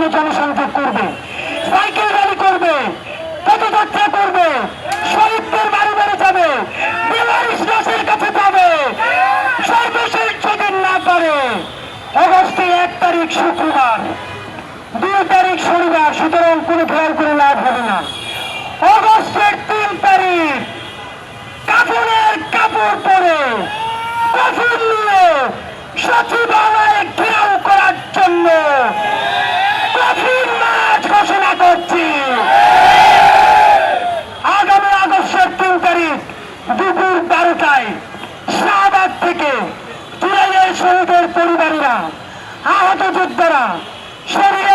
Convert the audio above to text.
জন্য জনসংযোগ করবে, সাইকেল র্যালি করবে, পদযাত্রা করবে, শহীদদের বাড়ি বাড়ি যাবে, বেলারিশ দাসের কাছে যাবে। সর্বশেষ যদি না পারে অগস্টের 1 তারিখ শুক্রবার, 2 তারিখ শনিবার, সুতরাং কোনো খেয়াল করে লাভ হবে না। অগস্টের 3 তারিখ কাপড়ের কাপড় পরে কফিন নিয়ে সচিবালয়ে ঘেরাও করার জন্য কফিন মার্চ ঘোষণা করছি। আগামী আগস্টের 3 তারিখ দুপুর 12টায় শাহবাগ থেকে জুলাইয়ের শহীদের পরিবারীরা, আহত যোদ্ধারা, শরীরে